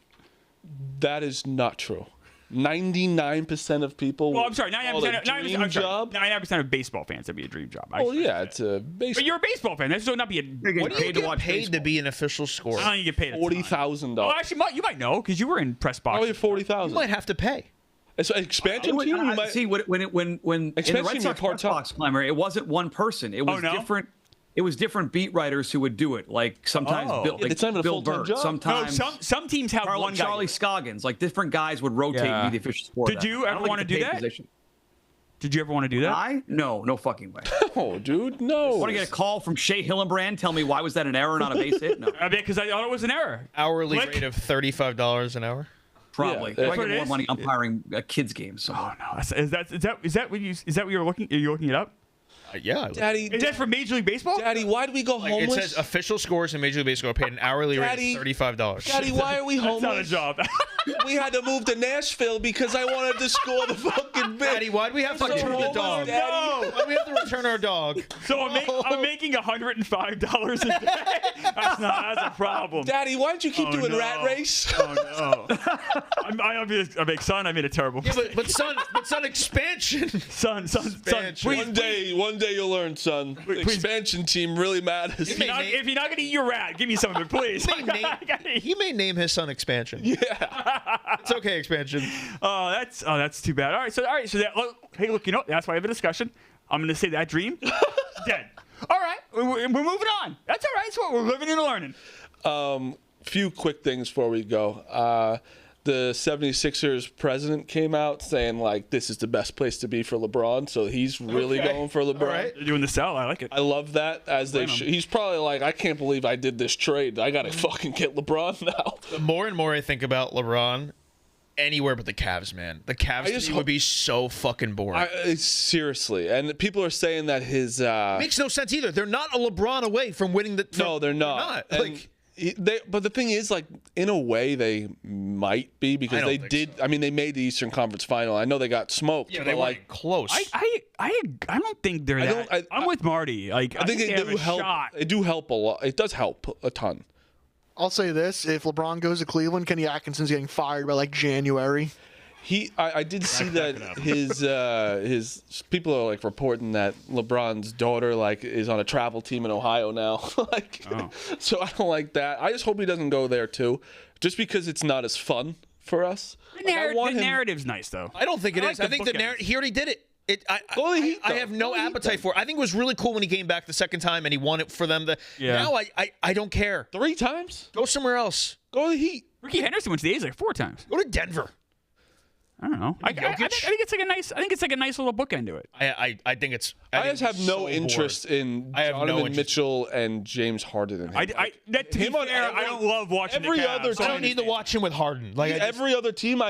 A: That is not true. 99% of people.
B: Well, I'm sorry, 99% of baseball fans, that'd be a dream job.
A: Well, yeah, it's a baseball.
B: But you're a baseball fan. That should not be a.
C: What do you get paid to be an official scorer?
B: I don't think you get paid
A: $40,000.
B: Well, actually, you might know because you were in press box.
A: Probably $40,000.
C: You might have to pay.
A: It's an expansion team. You might
D: See, when in the
A: Expansion
D: Red
A: team,
D: Sox
A: you're
D: press box climber, it wasn't one person. It was
B: no?
D: different. It was different beat writers who would do it. Like sometimes Bill,
A: Yeah, it's not even a
D: Bill
A: full-time
D: Burt.
A: job.
D: Sometimes
B: some teams have one guy.
D: Charlie Scoggins. Like different guys would rotate and be the official sport.
B: Did you ever want to do that? Did you ever want to do that?
D: No fucking way.
A: Oh, dude, no.
D: Want to get a call from Shea Hillenbrand? Tell me why was that an error, not a base hit? No,
B: Because I thought it was an error.
C: Hourly
B: Click.
C: rate of $35 an hour.
D: probably.
A: Yeah,
D: I
B: what
D: get
B: it
D: more
B: is.
D: money umpiring kids games. So.
B: Oh no! Is that what you're looking? Are you looking it up?
C: Yeah.
A: Daddy,
B: Is that for Major League Baseball?
A: Daddy, why do we go
C: It
A: homeless?
C: says official scores in Major League Baseball are paid an hourly
A: Daddy,
C: rate of $35.
A: Daddy, why are we
B: That's not a
A: homeless?
B: job.
A: We had to move to Nashville because I wanted to score the fucking bit.
C: Daddy, why'd we have to
A: So
C: return the
A: homeless,
C: dog?
A: Daddy.
C: Why'd we have to return our dog?
B: So I'm making $105 a day. That's a problem.
A: Daddy, why don't you keep doing
B: no.
A: Rat Race?
B: Oh no! I make son. I made a terrible
C: Yeah, but son, expansion.
B: son.
C: Expansion.
B: Please,
A: One day you'll learn, son. The
B: please.
A: expansion team really matters.
B: If you're not gonna eat your rat, give me some of it, please.
C: He may name his son Expansion.
A: Yeah.
C: It's okay, Expansion.
B: That's too bad. All right. So hey, look, that's why I have a discussion. I'm gonna say that dream dead. All right, we're moving on. That's all right. It's what we're living and learning.
A: Few quick things before we go. The 76ers president came out saying, this is the best place to be for LeBron. So he's really going for LeBron.
C: right.
B: They're doing the sell. I like it.
A: I love that. He's probably I can't believe I did this trade. I got to fucking get LeBron now.
C: The more and more I think about LeBron, anywhere but the Cavs, man. The Cavs team would be so fucking boring.
A: Seriously. And people are saying that his...
C: Makes no sense either. They're not a LeBron away from winning the...
A: No, they're not.
C: And
A: But the thing is, in a way, they might be because
C: I
A: they
C: don't
A: did.
C: think so.
A: I mean, they made the Eastern Conference Final. I know they got smoked.
C: Yeah,
A: but
C: they weren't close.
B: I don't think they're that. I'm with Marty. I think they have
A: do
B: a
A: help.
B: shot.
A: They do help a lot. It does help a ton.
E: I'll say this: if LeBron goes to Cleveland, Kenny Atkinson's getting fired by January.
A: I did see that his people are reporting that LeBron's daughter is on a travel team in Ohio now. So I don't like that. I just hope he doesn't go there too, just because it's not as fun for us.
B: The narrative's nice though.
C: I don't think it is. I think the narrative. He already did it. I have no appetite for it. I think it was really cool when he came back the second time and he won it for them. Now I don't care.
A: 3 times.
C: Go somewhere else.
A: Go to the Heat.
B: Ricky Henderson went to the A's 4 times.
C: Go to Denver.
B: I don't know. I think it's like a nice. I think it's like a nice little bookend to it.
C: I think it's.
A: I just have no interest in Donovan Mitchell and James Harden.
B: I don't love watching
A: every
B: the
A: other.
C: I don't need to watch him with Harden. Like
A: every other team,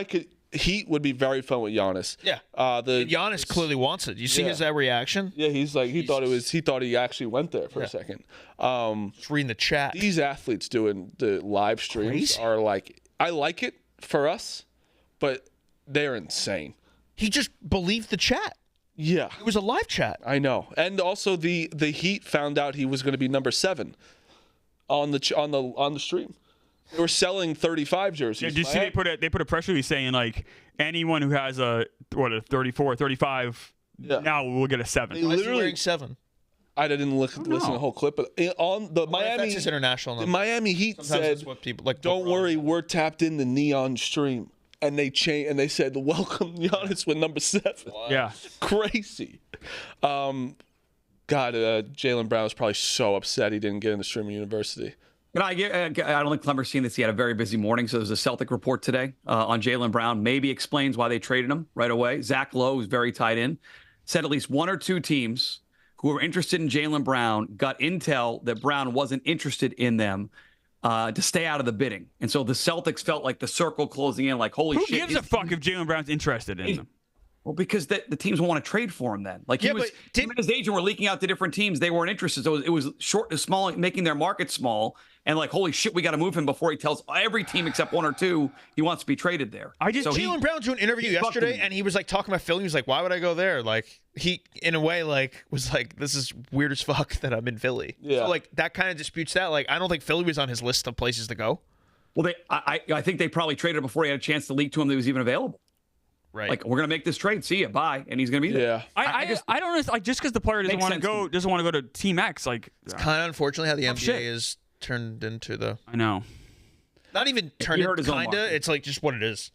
A: Heat would be very fun with Giannis.
C: Yeah. Giannis clearly wants it. You see his reaction?
A: Yeah, he's like he thought he actually went there for a second.
C: Just reading the chat.
A: These athletes doing the live streams are like, I like it for us, but they're insane.
C: He just believed the chat.
A: Yeah.
C: It was a live chat.
A: I know. And also the Heat found out he was going to be number 7 on the stream. They were selling 35 jerseys.
B: Yeah, did you see they put a press release saying like anyone who has a 34, 35 now will get a 7.
C: Why is he wearing 7?
A: I didn't listen to the whole clip, but on the Miami,
C: that's his international number.
A: The Miami Heat said,
C: what people, like,
A: "Don't worry, we're tapped in the neon stream." And they said, "Welcome Giannis with number 7."
C: Wow.
B: Yeah,
A: crazy. Jaylen Brown was probably so upset he didn't get into Streaming University.
D: I don't think Clemmer's seen this. He had a very busy morning, so there's a Celtic report today on Jaylen Brown. Maybe explains why they traded him right away. Zach Lowe is very tied in. Said at least 1 or 2 teams who were interested in Jaylen Brown got intel that Brown wasn't interested in them to stay out of the bidding. And so the Celtics felt like the circle closing in, like, holy shit.
B: Who gives a fuck if Jaylen Brown's interested in them?
D: Well, because the teams won't want to trade for him then. Like, him and his agent were leaking out to different teams. They weren't interested. So it was small, making their market small. And like, holy shit, we got to move him before he tells every team except 1 or 2 he wants to be traded there.
C: Jaylen Brown doing an interview yesterday, and he was like talking about Philly. He was like, "Why would I go there?" Like he, in a way, like was like, "This is weird as fuck that I'm in Philly." Yeah. So like that kind of disputes that. Like I don't think Philly was on his list of places to go.
D: Well, I think they probably traded him before he had a chance to leak to him that he was even available.
C: Right.
D: Like, we're gonna make this trade. See ya, bye, and he's gonna be there.
A: Yeah.
B: I don't know. Like just because the player doesn't want to go to Team X, like
C: it's kind of unfortunately how the NBA is turned into the.
B: I know.
C: Not even turned into kinda. It's like just what it is.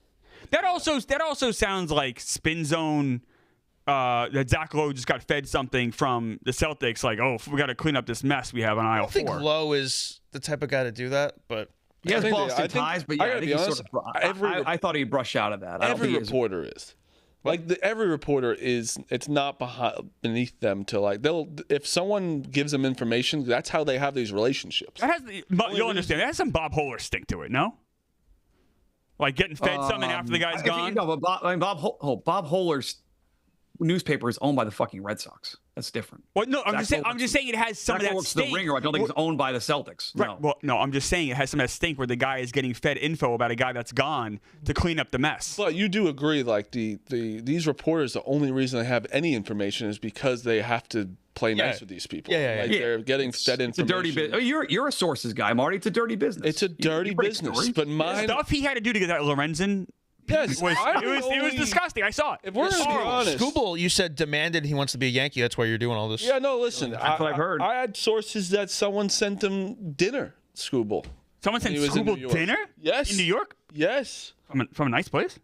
B: That also sounds like spin zone. That Zach Lowe just got fed something from the Celtics. Like, oh, we got to clean up this mess we have on aisle 4.
C: I don't think Lowe is the type of guy to do that, but.
D: He has Boston ties, but I think
A: honest,
D: I thought he'd brush out of that.
A: Every reporter is. Like every reporter is. It's not beneath them to like if someone gives them information, that's how they have these relationships.
B: You'll understand. That has some Bob Holler stink to it, no? Like getting fed something after the guy's gone.
D: No, but Bob Holler's newspaper is owned by the fucking Red Sox. That's different.
B: Well, no, I'm just saying it has some of that stink.
D: The Ringer, I don't think it's owned by the Celtics.
B: Right.
D: No.
B: Well, no, I'm just saying it has some of that stink where the guy is getting fed info about a guy that's gone to clean up the mess.
A: But you do agree, like these reporters, the only reason they have any information is because they have to play nice with these people. They're getting fed information.
D: It's a dirty business. You're a sources guy, Marty. It's a dirty business.
A: It's a dirty business. But
B: the stuff he had to do to get that Lorenzen.
A: Yes,
B: it was disgusting. I saw it.
A: If we're going to be honest,
C: Skubal, you said demanded he wants to be a Yankee. That's why you're doing all this.
A: Yeah, no, listen.
D: That's what I've heard.
A: I had sources that someone sent him dinner. Skubal.
B: Someone sent Skubal dinner?
A: Yes.
B: In New York?
A: Yes.
B: From a nice place?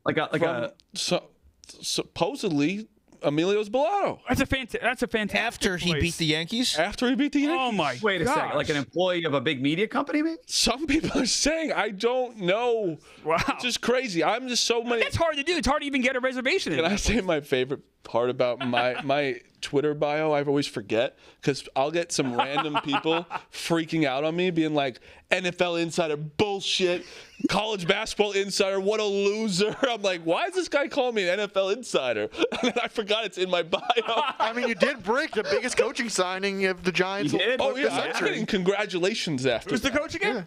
A: Supposedly Emilio's Bellato.
B: That's a fantastic.
C: After he beat the Yankees?
A: After he beat the Yankees.
B: Oh my!
D: Wait a second, like an employee of a big media company, maybe?
A: Some people are saying, I don't know.
B: Wow,
A: it's just crazy. I'm just so many.
B: That's hard to do. It's hard to even get a reservation.
A: Can I say my favorite part about my Twitter bio? I always forget because I'll get some random people freaking out on me, being like, NFL insider bullshit, college basketball insider, what a loser. I'm like, why is this guy calling me an NFL insider? And then I forgot it's in my bio.
E: I mean, you did break the biggest coaching signing of the Giants.
D: You did?
A: Oh, yeah, I'm getting congratulations after.
B: Who's the coach again?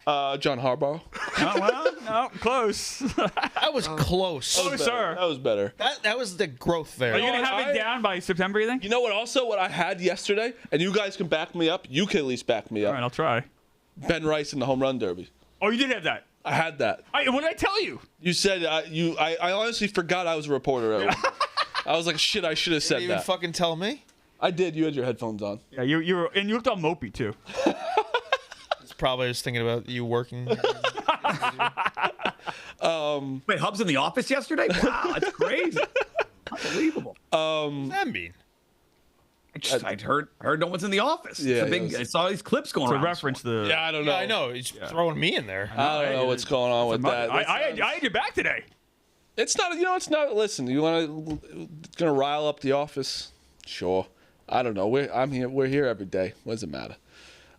A: John Harbaugh.
B: Oh, well, no, close.
C: That was close.
B: Sir.
A: That was better.
C: That was the growth there.
B: Are you going to have it down by September, you think?
A: You know what? Also, what I had yesterday, and you guys can back me up. You can at least back me up.
B: All right, I'll try.
A: Ben Rice in the home run derby.
B: Oh, you did have that?
A: I had that.
B: What did I tell you?
A: You said I honestly forgot I was a reporter. I was like, shit, I should have said
C: Didn't even
A: that.
C: fucking tell me.
A: I did. You had your headphones on.
B: Yeah, you were, and you looked all mopey too.
C: It's probably just thinking about you working.
D: Wait, Hub's in the office yesterday? Wow, that's crazy. Unbelievable.
C: What does that mean?
D: I heard no one's in the office.
A: Yeah,
D: I saw these clips going
B: To
D: around.
B: reference the.
A: Yeah, I don't know.
C: Yeah, I know. He's throwing me in there.
A: I don't know what's going on with that.
B: I had your back today.
A: It's not. It's not. Listen, it's gonna rile up the office. Sure. I don't know. I'm here. We're here every day. What does it matter?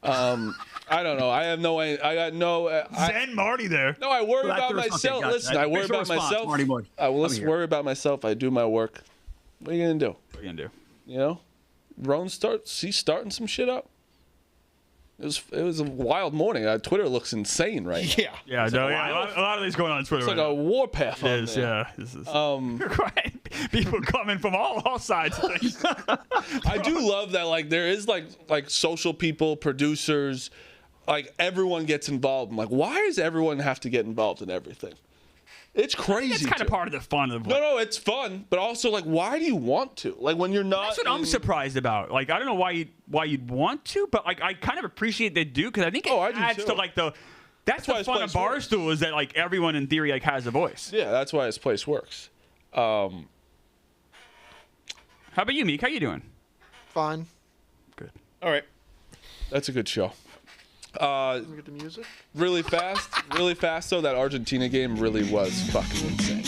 A: I don't know. I have no. I got no.
B: Zen Marty there.
A: No, I worry about myself. Listen, I worry about myself. I will worry about myself. I do my work. What are you gonna do?
B: What are you gonna do?
A: Roan's starting some shit up. It was a wild morning. Twitter looks insane right now.
B: Yeah. A lot of these going on Twitter.
A: It's like a warpath.
B: It is. Yeah. This is, people coming from all sides of things.
A: I do love that. Like there is like social people, producers, like everyone gets involved. I'm like, why does everyone have to get involved in everything? It's crazy.
B: It's kind of part of the fun of
A: No, it's fun, but also like, why do you want to? Like when you're not.
B: That's what I'm surprised about. Like I don't know why you'd want to, but like I kind of appreciate they do because I think it adds to like that's the fun of Barstool is that like everyone in theory like has a voice.
A: Yeah, that's why this place works. How
B: about you, Meek? How you doing?
E: Fine.
B: Good.
C: All right.
A: That's a good show.
E: Let me get the music.
A: Really fast though. That Argentina game really was fucking insane.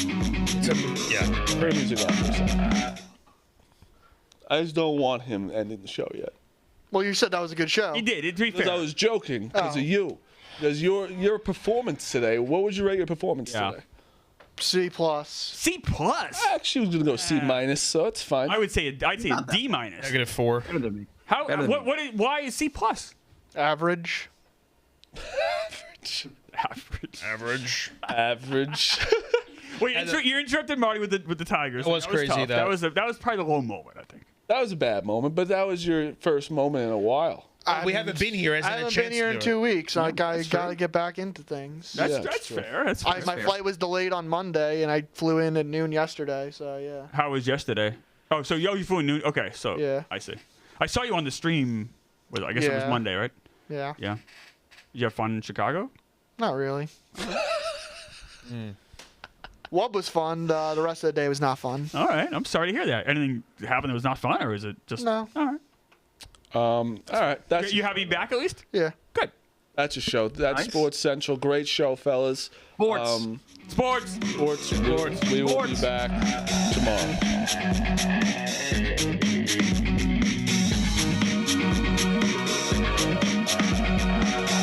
A: Turn the music off for a second. I just don't want him ending the show yet.
E: Well, you said that was a good show.
B: He did. To be fair.
A: I was joking because of you. Because your performance today. What would you rate your performance today?
E: C+.
B: C+.
A: I actually was gonna go C minus, so it's fine.
B: I'd say a D minus.
C: -4.
D: Better than me.
B: How? Why is C+?
E: Average.
C: Average.
B: Well, you interrupted Marty with the Tigers.
C: That was crazy.
B: Tough. That was probably the low moment, I think.
A: That was a bad moment, but that was your first moment in a while.
C: We haven't been here.
E: I haven't been here in 2 weeks. I gotta get back into things.
B: That's fair.
E: My flight was delayed on Monday, and I flew in at noon yesterday. So yeah.
B: How was yesterday? Oh, so you flew in noon. Okay, so
E: Yeah.
B: I see. I saw you on the stream. I guess it was Monday, right?
E: Yeah.
B: Yeah. Did you have fun in Chicago?
E: Not really. What was fun? The rest of the day was not fun.
B: All right. I'm sorry to hear that. Anything happened that was not fun, or is it just
E: No.
B: All right.
A: All right. That's
B: You happy back at least?
E: Yeah.
B: Good.
A: That's a show. That's
D: Nice.
A: Sports Central. Great show, fellas.
D: Sports.
B: Sports.
A: We will be back tomorrow.